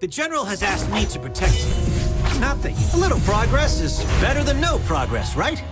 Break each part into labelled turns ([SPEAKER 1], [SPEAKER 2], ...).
[SPEAKER 1] The General has asked me to protect you. Not that you... A little progress is better than no progress, right?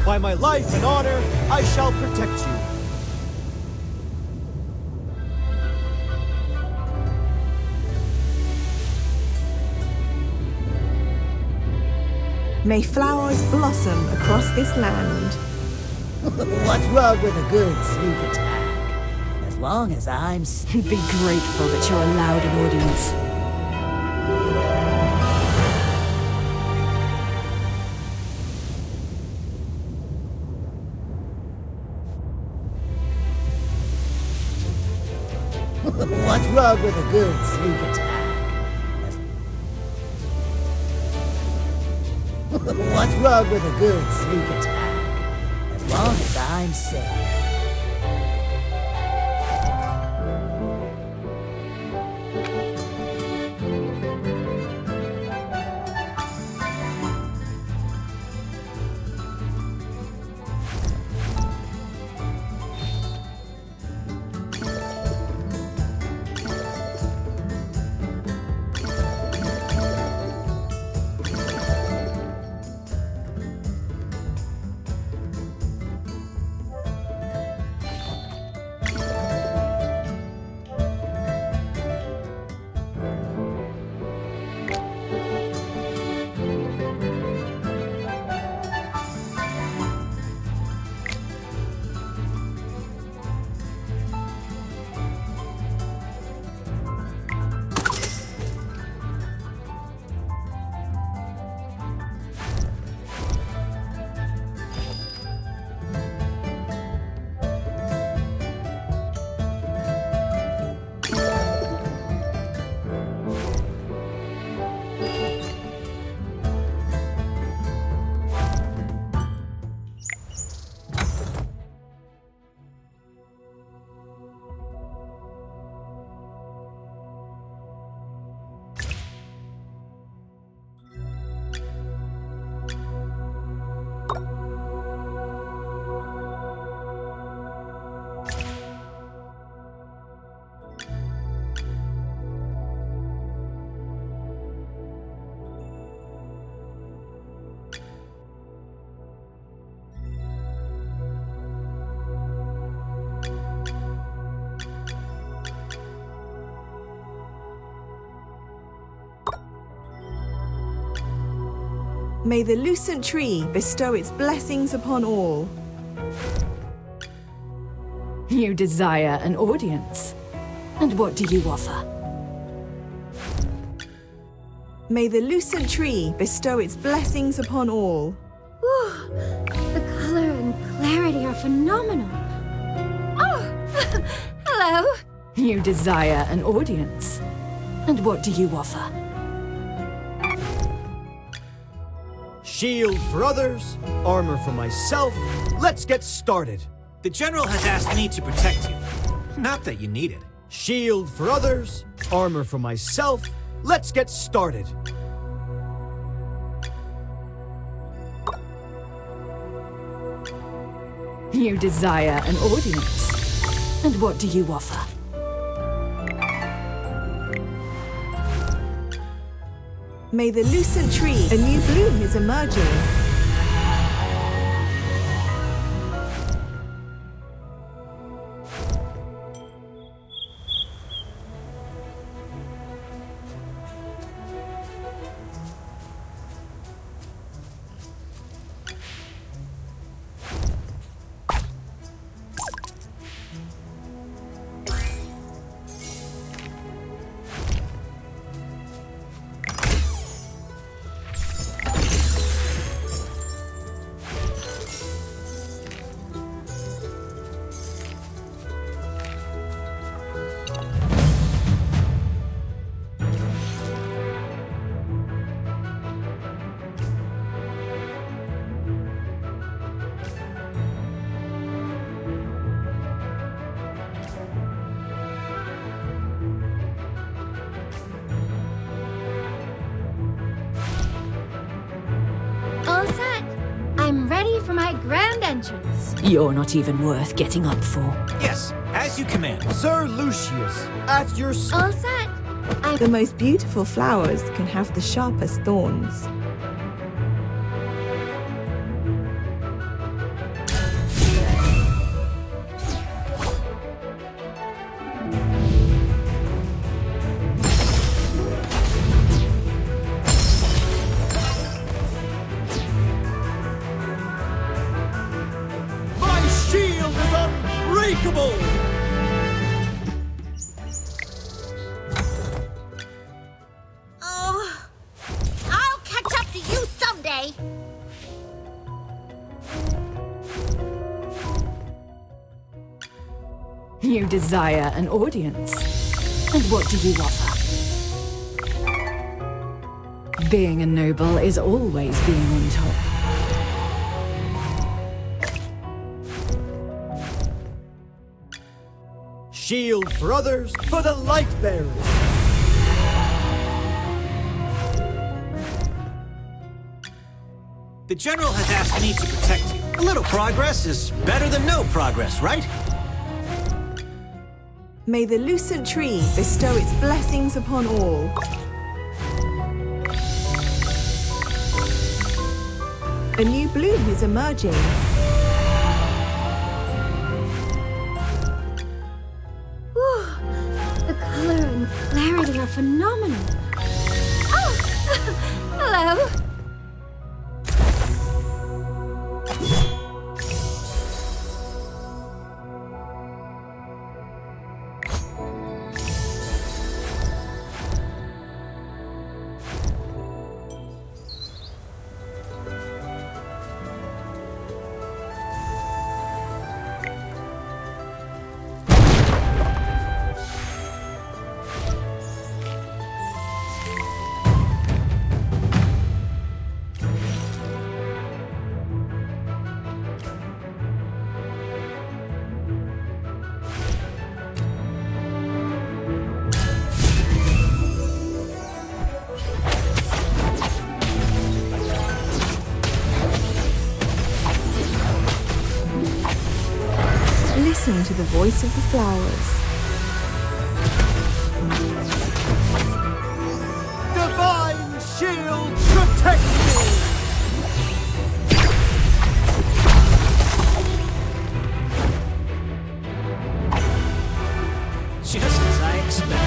[SPEAKER 2] By my life and honor, I shall protect you.
[SPEAKER 3] May flowers blossom across this land.
[SPEAKER 4] What's wrong with a good sneak attack? As long as I'm...
[SPEAKER 5] Be grateful that you're allowed an audience.
[SPEAKER 4] What's wrong with a good sneak attack? What's wrong with a good sneak attack? As long as I'm safe.
[SPEAKER 3] May the lucent tree bestow its blessings upon all.
[SPEAKER 5] You desire an audience. And what do you offer?
[SPEAKER 3] May the lucent tree bestow its blessings upon all.
[SPEAKER 6] Ooh, the color and clarity are phenomenal. Oh, hello.
[SPEAKER 5] You desire an audience. And what do you offer?
[SPEAKER 2] Shield for others, armor for myself. Let's get started.
[SPEAKER 1] The General has asked me to protect you. Not that you need it.
[SPEAKER 2] Shield for others, armor for myself. Let's get started.
[SPEAKER 5] You desire an audience. And what do you offer?
[SPEAKER 3] May the lucent tree, a new bloom is emerging.
[SPEAKER 6] for my grand entrance.
[SPEAKER 5] You're not even worth getting up for.
[SPEAKER 1] Yes, as you command.
[SPEAKER 2] Sir Lucius, at your
[SPEAKER 6] All set.
[SPEAKER 3] The most beautiful flowers can have the sharpest thorns.
[SPEAKER 2] My shield is unbreakable!
[SPEAKER 6] Oh, I'll catch up to you someday.
[SPEAKER 5] You desire an audience. And what do you offer? Being a noble is always being on top.
[SPEAKER 2] Shield for others, for the light bearers!
[SPEAKER 1] The General has asked me to protect you. A little progress is better than no progress, right?
[SPEAKER 3] May the lucent tree bestow its blessings upon all. A new bloom is emerging.
[SPEAKER 6] Whew. The color and clarity are phenomenal. Oh, hello.
[SPEAKER 3] Listen to the voice of the flowers.
[SPEAKER 2] Divine shield protects me!
[SPEAKER 1] Just as I expected.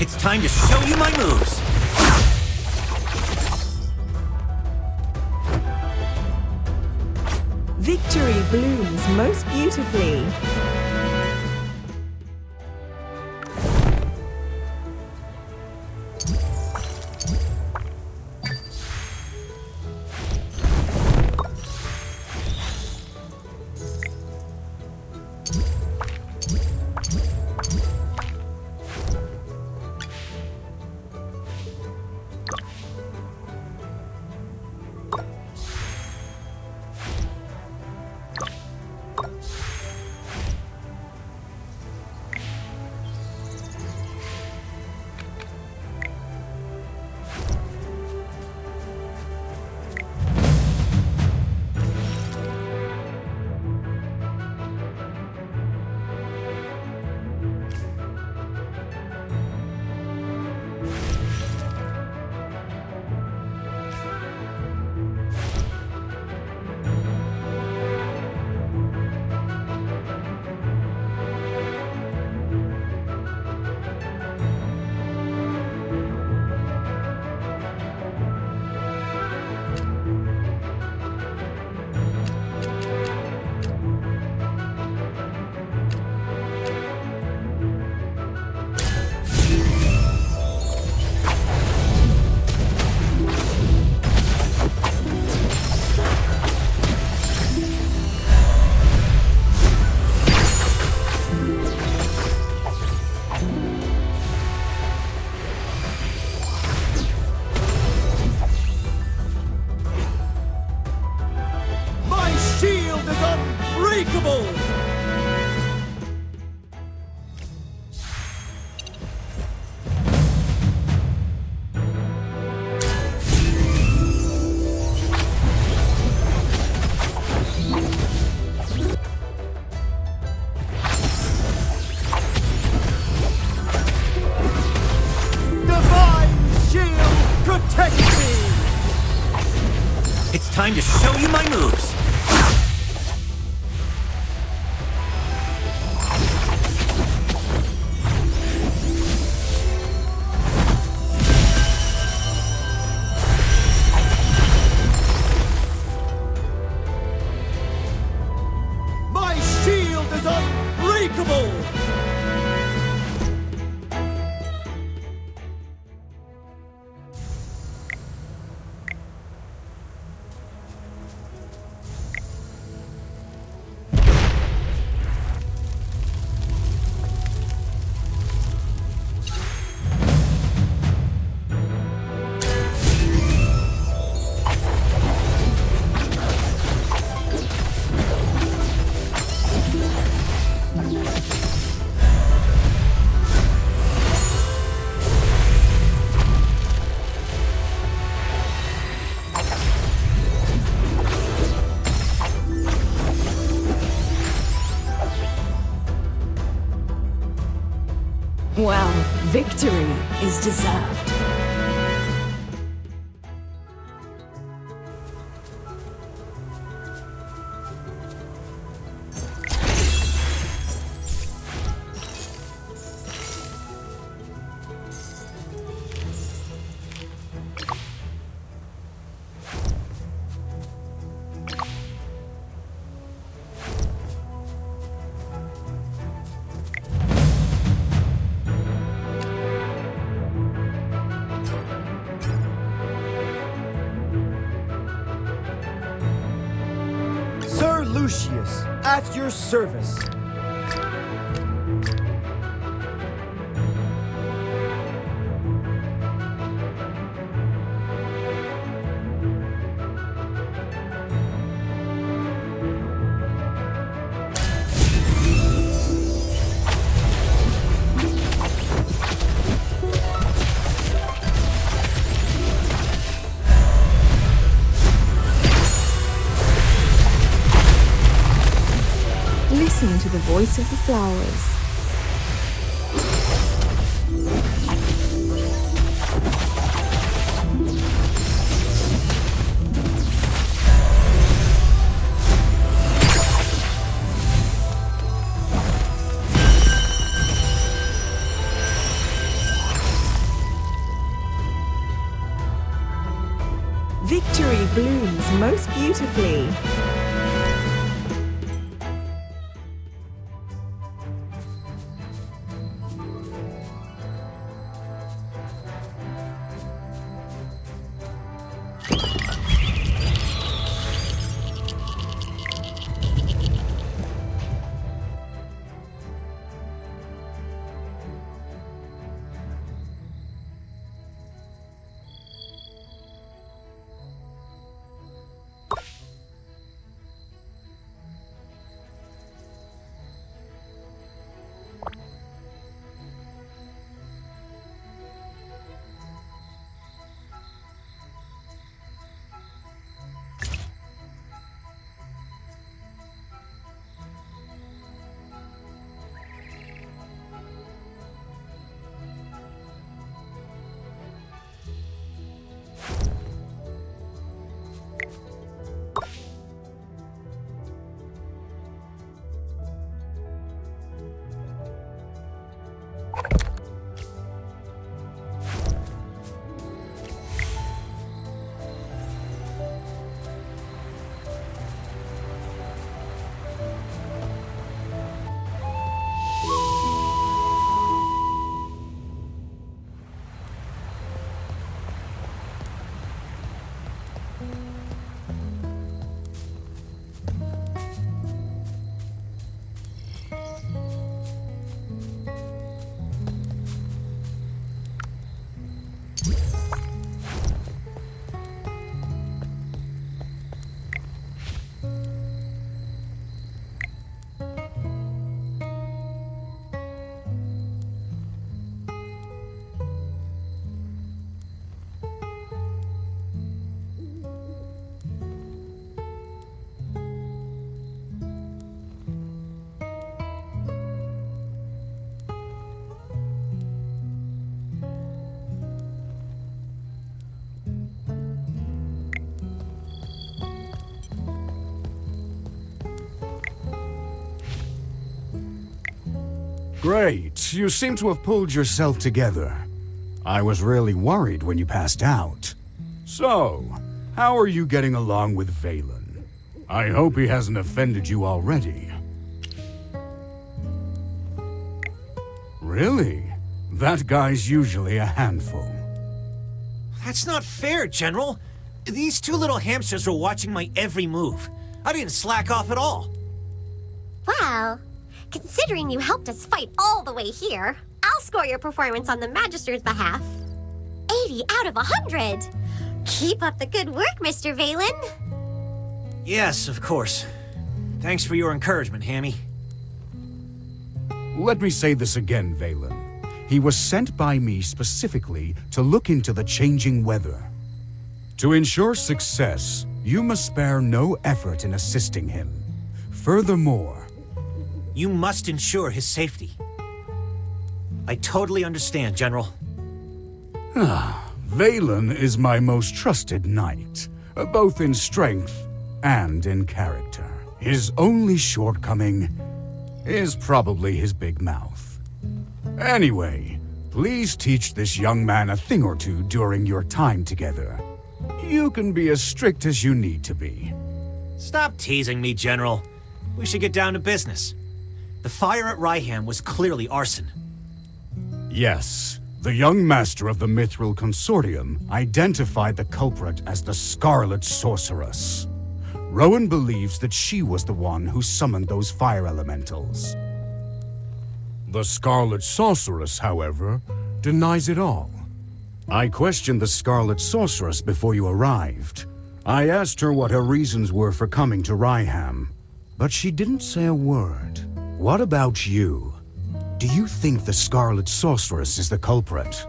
[SPEAKER 1] It's time to show you my moves.
[SPEAKER 3] Victory blooms most beautifully.
[SPEAKER 1] Time to show you my moves.
[SPEAKER 2] My shield is unbreakable!
[SPEAKER 5] Well, victory is deserved.
[SPEAKER 2] Sir Lucius, at your service.
[SPEAKER 3] Listen to the voice of the flowers. Victory blooms most beautifully.
[SPEAKER 7] Great. You seem to have pulled yourself together. I was really worried when you passed out. So, how are you getting along with Valen? I hope he hasn't offended you already. Really? That guy's usually a handful.
[SPEAKER 1] That's not fair, General. These two little hamsters were watching my every move. I didn't slack off at all.
[SPEAKER 6] Well, considering you helped us fight all the way here, I'll score your performance on the Magister's behalf. 80 out of 100! Keep up the good work, Mr. Valen.
[SPEAKER 1] Yes, of course. Thanks for your encouragement, Hammy.
[SPEAKER 7] Let me say this again, Valen. He was sent by me specifically to look into the changing weather. To ensure success, you must spare no effort in assisting him. Furthermore,
[SPEAKER 1] You must ensure his safety. I totally understand, General.
[SPEAKER 7] Valen is my most trusted knight, both in strength and in character. His only shortcoming is probably his big mouth. Anyway, please teach this young man a thing or two during your time together. You can be as strict as you need to be.
[SPEAKER 1] Stop teasing me, General. We should get down to business. The fire at Ryham was clearly arson.
[SPEAKER 7] Yes, the young master of the Mithril Consortium identified the culprit as the Scarlet Sorceress. Rowan believes that she was the one who summoned those fire elementals. The Scarlet Sorceress, however, denies it all. I questioned the Scarlet Sorceress before you arrived. I asked her what her reasons were for coming to Ryham, but she didn't say a word. What about you? Do you think the Scarlet Sorceress is the culprit?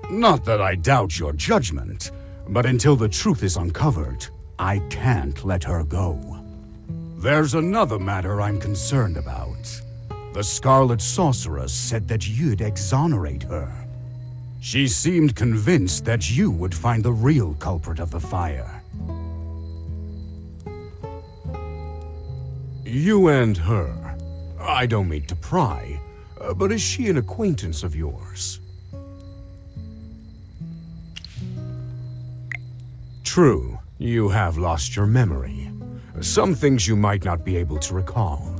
[SPEAKER 7] Not that I doubt your judgment, but until the truth is uncovered, I can't let her go. There's another matter I'm concerned about. The Scarlet Sorceress said that you'd exonerate her. She seemed convinced that you would find the real culprit of the fire. You and her. I don't mean to pry, but is she an acquaintance of yours? True, you have lost your memory. Some things you might not be able to recall.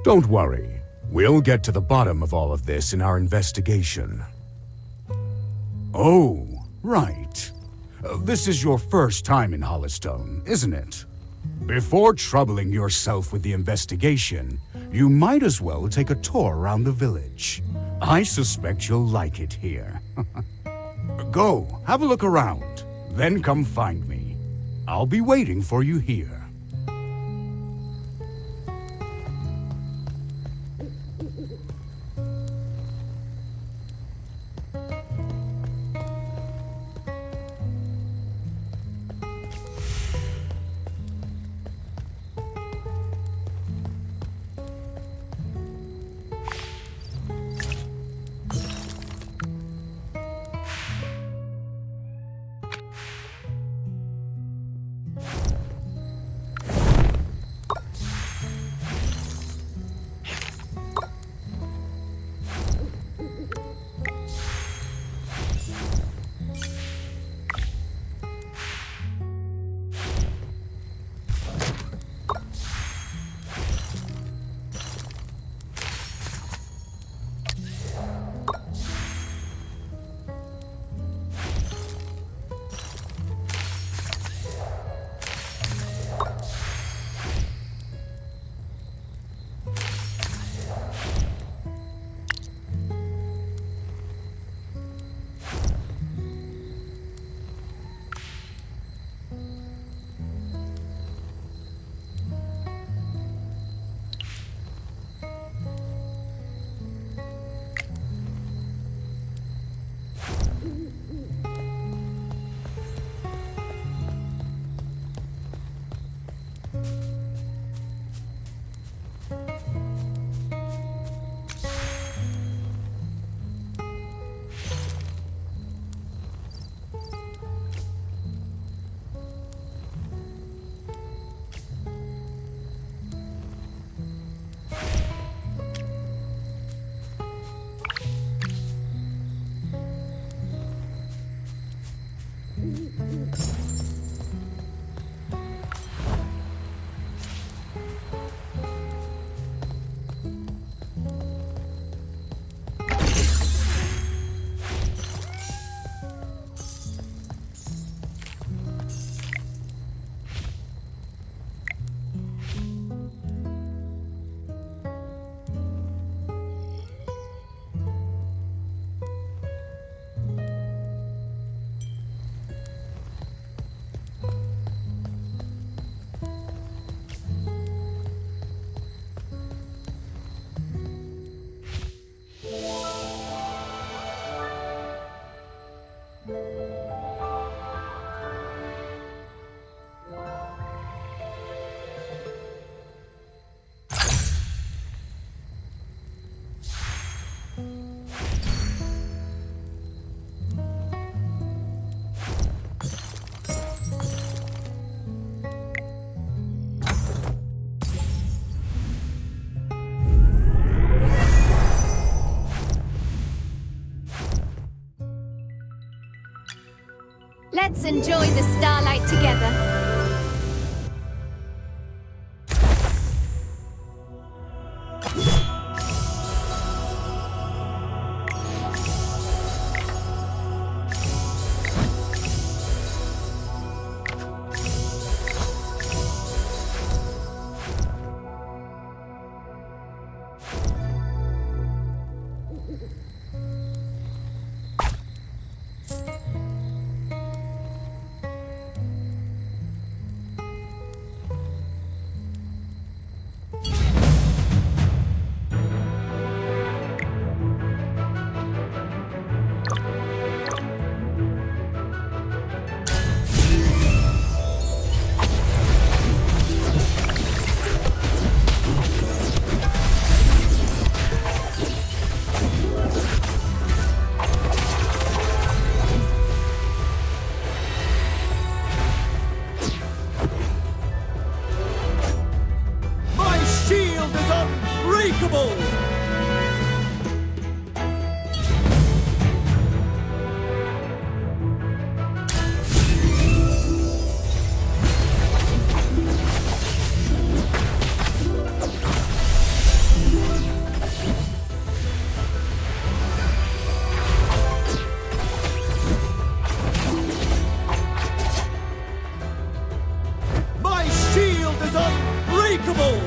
[SPEAKER 7] Don't worry. We'll get to the bottom of all of this in our investigation. Oh, right. This is your first time in Hollystone, isn't it? Before troubling yourself with the investigation, you might as well take a tour around the village. I suspect you'll like it here. Go, have a look around, then come find me. I'll be waiting for you here.
[SPEAKER 5] Let's enjoy the starlight together.
[SPEAKER 2] Unbreakable! My shield is unbreakable!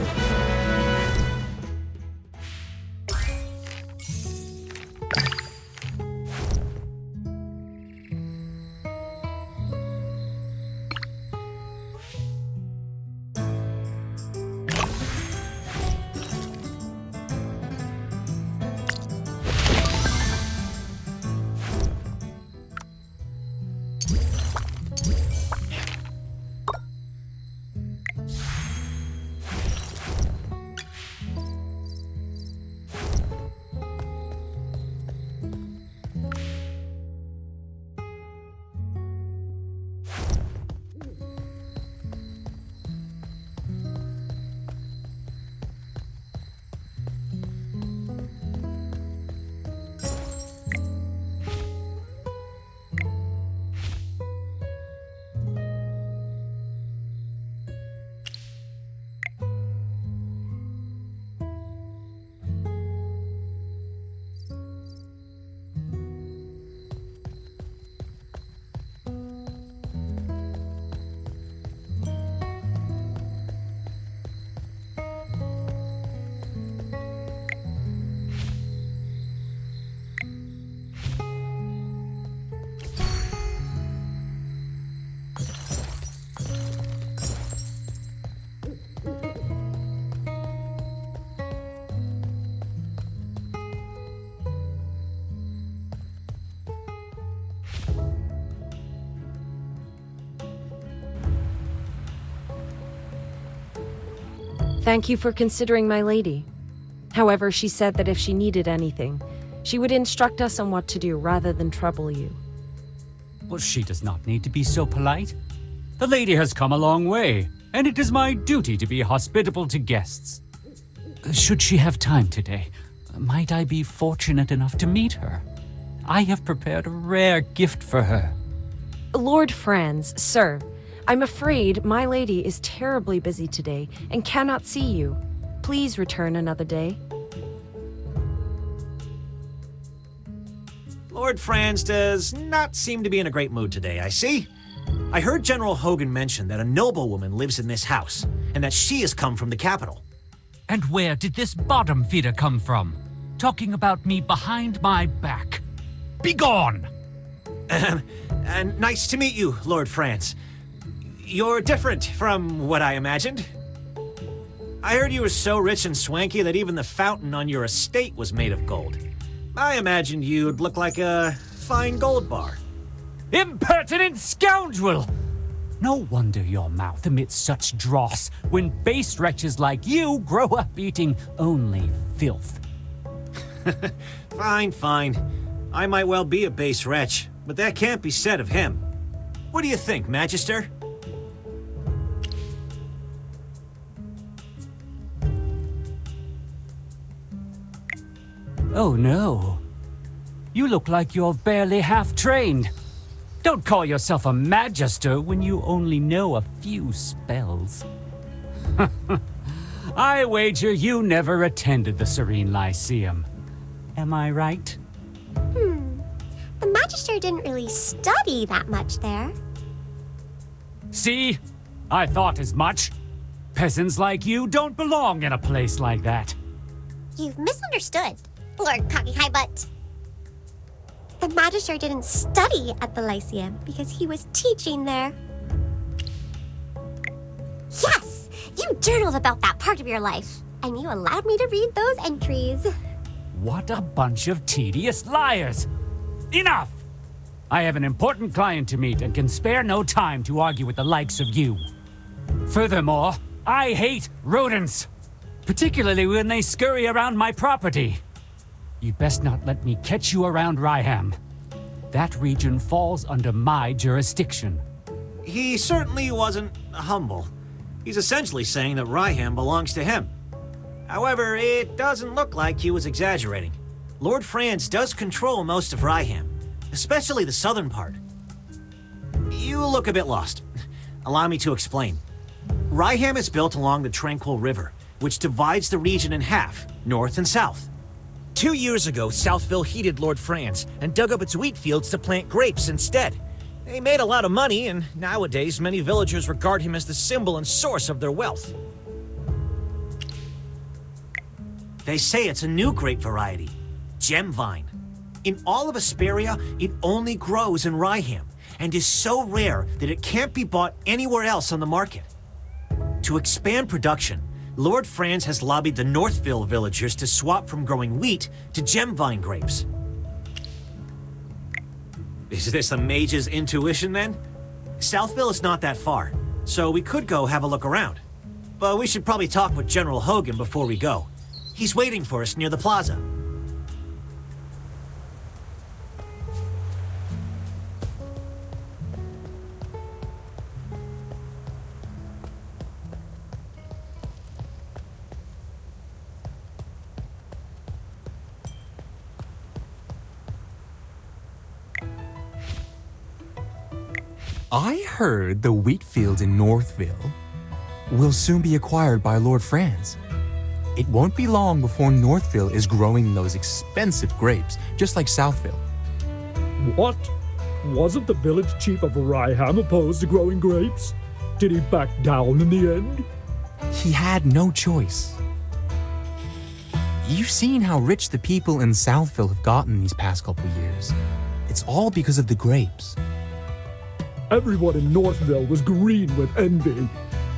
[SPEAKER 8] Thank you for considering my lady. However, she said that if she needed anything, she would instruct us on what to do rather than trouble you.
[SPEAKER 9] Well, she does not need to be so polite. The lady has come a long way, and it is my duty to be hospitable to guests. Should she have time today, might I be fortunate enough to meet her? I have prepared a rare gift for her.
[SPEAKER 8] Lord Franz, sir, I'm afraid my lady is terribly busy today and cannot see you. Please return another day.
[SPEAKER 1] Lord Franz does not seem to be in a great mood today, I see. I heard General Hogan mention that a noblewoman lives in this house, and that she has come from the capital.
[SPEAKER 9] And where did this bottom feeder come from? Talking about me behind my back. Begone!
[SPEAKER 1] And nice to meet you, Lord Franz. You're different from what I imagined. I heard you were so rich and swanky that even the fountain on your estate was made of gold. I imagined you'd look like a fine gold bar.
[SPEAKER 9] Impertinent scoundrel! No wonder your mouth emits such dross when base wretches like you grow up eating only filth.
[SPEAKER 1] Fine, fine. I might well be a base wretch, but that can't be said of him. What do you think, Magister?
[SPEAKER 9] Oh no. You look like you're barely half trained. Don't call yourself a magister when you only know a few spells. I wager you never attended the Serene Lyceum. Am I right?
[SPEAKER 6] The Magister didn't really study that much there.
[SPEAKER 9] See? I thought as much. Peasants like you don't belong in a place like that.
[SPEAKER 6] You've misunderstood, Lord Cocky High Butt. The Magister didn't study at the Lyceum because he was teaching there. Yes! You journaled about that part of your life, and you allowed me to read those entries.
[SPEAKER 9] What a bunch of tedious liars! Enough! I have an important client to meet and can spare no time to argue with the likes of you. Furthermore, I hate rodents, particularly when they scurry around my property. You best not let me catch you around Ryham. That region falls under my jurisdiction.
[SPEAKER 1] He certainly wasn't humble. He's essentially saying that Ryham belongs to him. However, it doesn't look like he was exaggerating. Lord Franz does control most of Ryham, especially the southern part. You look a bit lost. Allow me to explain. Ryham is built along the Tranquil River, which divides the region in half, north and south.
[SPEAKER 2] 2 years ago, Southville heeded Lord Franz and dug up its wheat fields to plant grapes instead. They made a lot of money, and nowadays many villagers regard him as the symbol and source of their wealth.
[SPEAKER 1] They say it's a new grape variety, gem vine. In all of Asperia, it only grows in Ryham, and is so rare that it can't be bought anywhere else on the market. To expand production, Lord Franz has lobbied the Northville villagers to swap from growing wheat to gem vine grapes. Is this a mage's intuition then? Southville is not that far, so we could go have a look around. But we should probably talk with General Hogan before we go. He's waiting for us near the plaza.
[SPEAKER 10] I heard the wheat fields in Northville will soon be acquired by Lord Franz. It won't be long before Northville is growing those expensive grapes, just like Southville.
[SPEAKER 11] What? Wasn't the village chief of Ryham opposed to growing grapes? Did he back down in the end?
[SPEAKER 10] He had no choice. You've seen how rich the people in Southville have gotten these past couple years. It's all because of the grapes.
[SPEAKER 11] Everyone in Northville was green with envy.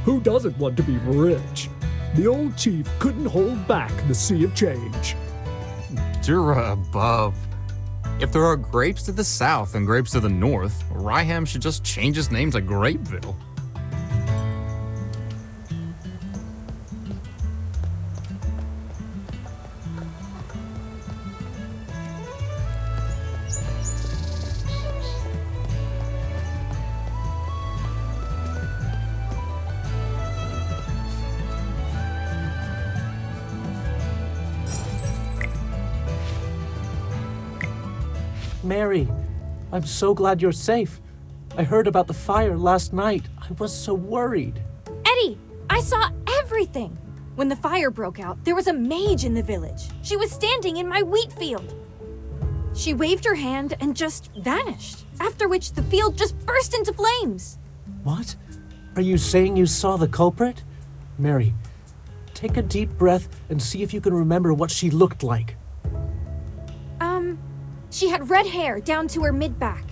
[SPEAKER 11] Who doesn't want to be rich? The old chief couldn't hold back the sea of change.
[SPEAKER 10] Dura above. If there are grapes to the south and grapes to the north, Ryham should just change its name to Grapeville.
[SPEAKER 12] Mary, I'm so glad you're safe. I heard about the fire last night. I was so worried.
[SPEAKER 13] Eddie, I saw everything. When the fire broke out, there was a mage in the village. She was standing in my wheat field. She waved her hand and just vanished, after which the field just burst into flames.
[SPEAKER 12] What? Are you saying you saw the culprit? Mary, take a deep breath and see if you can remember what she looked like.
[SPEAKER 13] She had red hair down to her mid-back.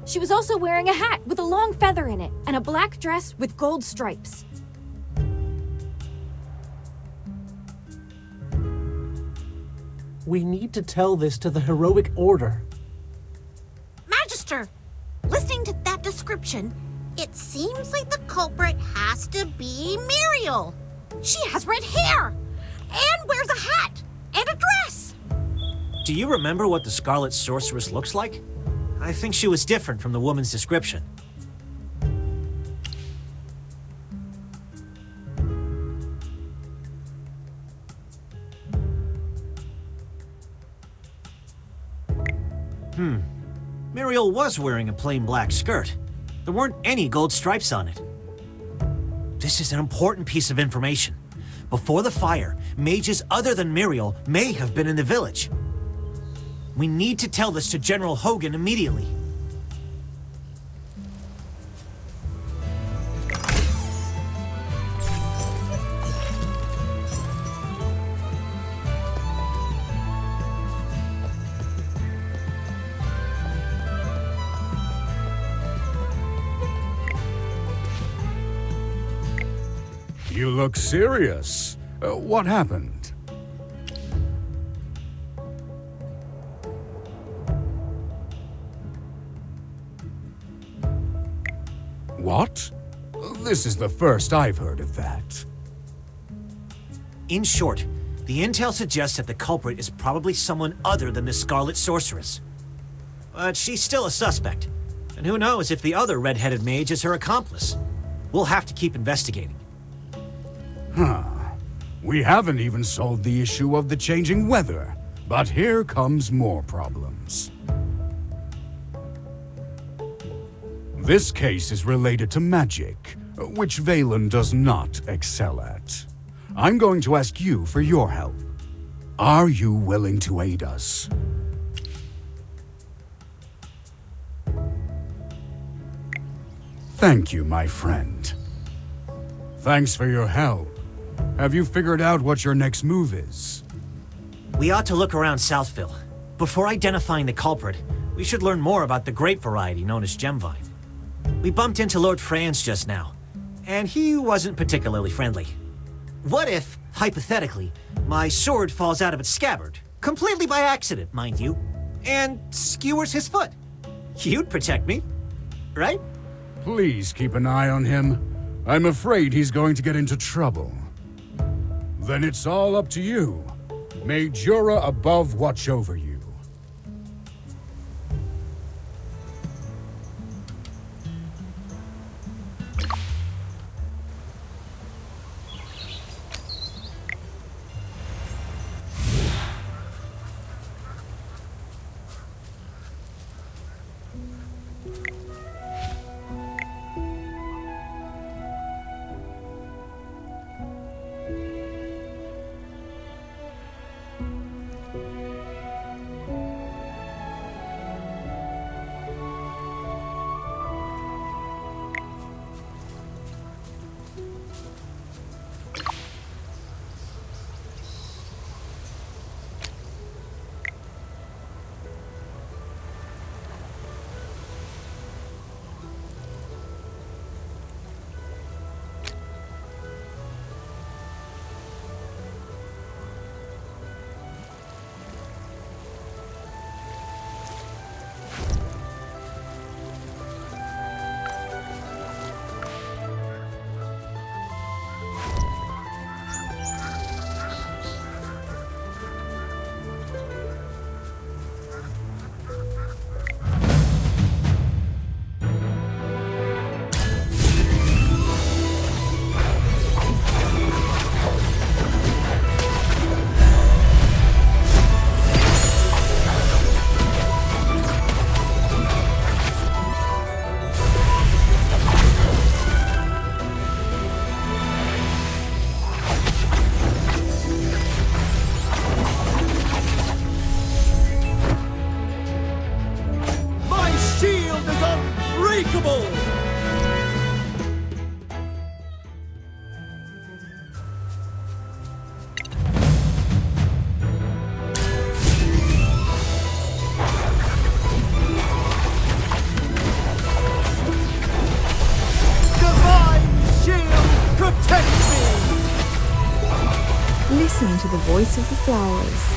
[SPEAKER 13] She was also wearing a hat with a long feather in it and a black dress with gold stripes.
[SPEAKER 12] We need to tell this to the heroic order.
[SPEAKER 14] Magister, listening to that description, it seems like the culprit has to be Muriel. She has red hair and wears a hat and a dress.
[SPEAKER 1] Do you remember what the Scarlet Sorceress looks like? I think she was different from the woman's description. Muriel was wearing a plain black skirt. There weren't any gold stripes on it. This is an important piece of information. Before the fire, mages other than Muriel may have been in the village. We need to tell this to General Hogan immediately.
[SPEAKER 7] You look serious. What happened? What? This is the first I've heard of that.
[SPEAKER 1] In short, the intel suggests that the culprit is probably someone other than the Scarlet Sorceress. But she's still a suspect, and who knows if the other red-headed mage is her accomplice. We'll have to keep investigating.
[SPEAKER 7] Huh. We haven't even solved the issue of the changing weather, but here comes more problems. This case is related to magic, which Valen does not excel at. I'm going to ask you for your help. Are you willing to aid us? Thank you, my friend. Thanks for your help. Have you figured out what your next move is?
[SPEAKER 1] We ought to look around Southville. Before identifying the culprit, we should learn more about the grape variety known as Gemvine. We bumped into Lord Franz just now, and he wasn't particularly friendly. What if, hypothetically, my sword falls out of its scabbard, completely by accident, mind you, and skewers his foot? You'd protect me, right?
[SPEAKER 7] Please keep an eye on him. I'm afraid he's going to get into trouble. Then it's all up to you. May Jura above watch over you.
[SPEAKER 3] Listen to the voice of the flowers.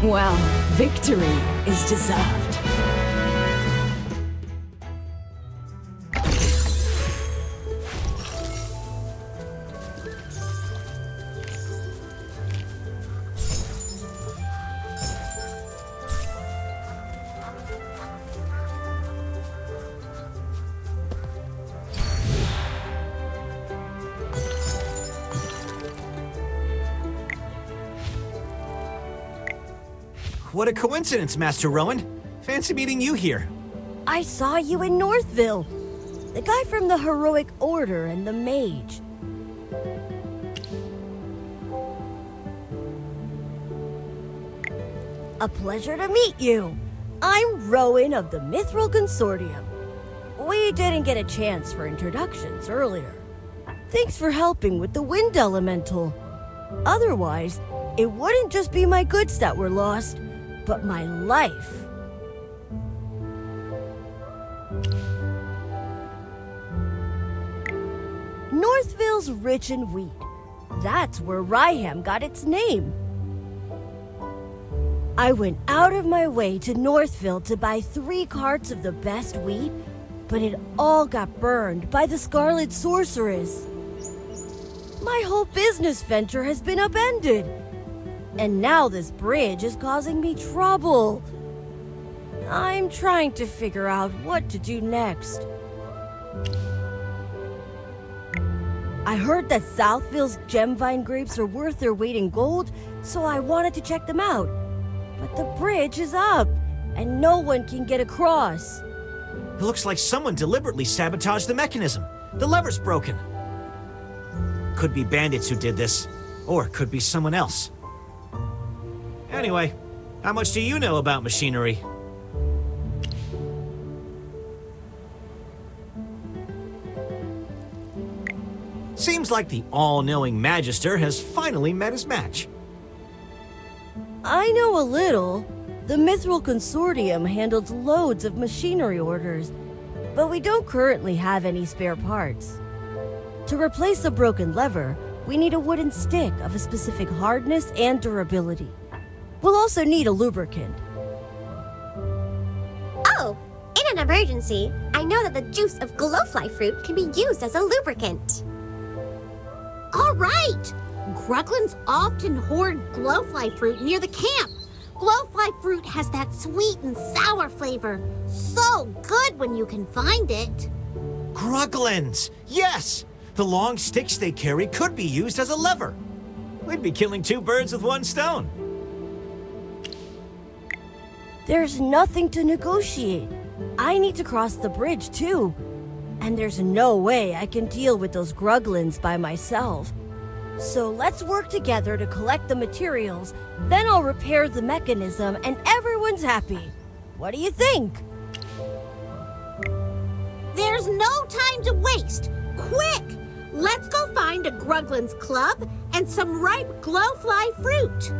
[SPEAKER 5] Well, victory is deserved.
[SPEAKER 1] what a coincidence, Master Rowan. Fancy meeting you here.
[SPEAKER 15] I saw you in Northville. The guy from the Heroic Order and the Mage. A pleasure to meet you. I'm Rowan of the Mithril Consortium. We didn't get a chance for introductions earlier. Thanks for helping with the Wind Elemental. Otherwise, it wouldn't just be my goods that were lost, but my life. Northville's rich in wheat. That's where Ryham got its name. I went out of my way to Northville to buy 3 carts of the best wheat, but it all got burned by the Scarlet Sorceress. My whole business venture has been upended, and now this bridge is causing me trouble. I'm trying to figure out what to do next. I heard that Southville's gemvine grapes are worth their weight in gold, so I wanted to check them out. But the bridge is up, and no one can get across.
[SPEAKER 1] It looks like someone deliberately sabotaged the mechanism. The lever's broken. Could be bandits who did this, or it could be someone else. Anyway, how much do you know about machinery? Seems like the all-knowing Magister has finally met his match.
[SPEAKER 15] I know a little. The Mithril Consortium handles loads of machinery orders, but we don't currently have any spare parts. To replace a broken lever, we need a wooden stick of a specific hardness and durability. We'll also need a lubricant.
[SPEAKER 6] Oh, in an emergency, I know that the juice of glowfly fruit can be used as a lubricant.
[SPEAKER 14] All right! Gruglins often hoard glowfly fruit near the camp. Glowfly fruit has that sweet and sour flavor. So good when you can find it.
[SPEAKER 1] Gruglins! Yes! The long sticks they carry could be used as a lever. We'd be killing 2 birds with 1 stone.
[SPEAKER 15] There's nothing to negotiate. I need to cross the bridge too. And there's no way I can deal with those Gruglins by myself. So let's work together to collect the materials, then I'll repair the mechanism and everyone's happy. What do you think?
[SPEAKER 14] There's no time to waste. Quick! Let's go find a Gruglin's club and some ripe glowfly fruit.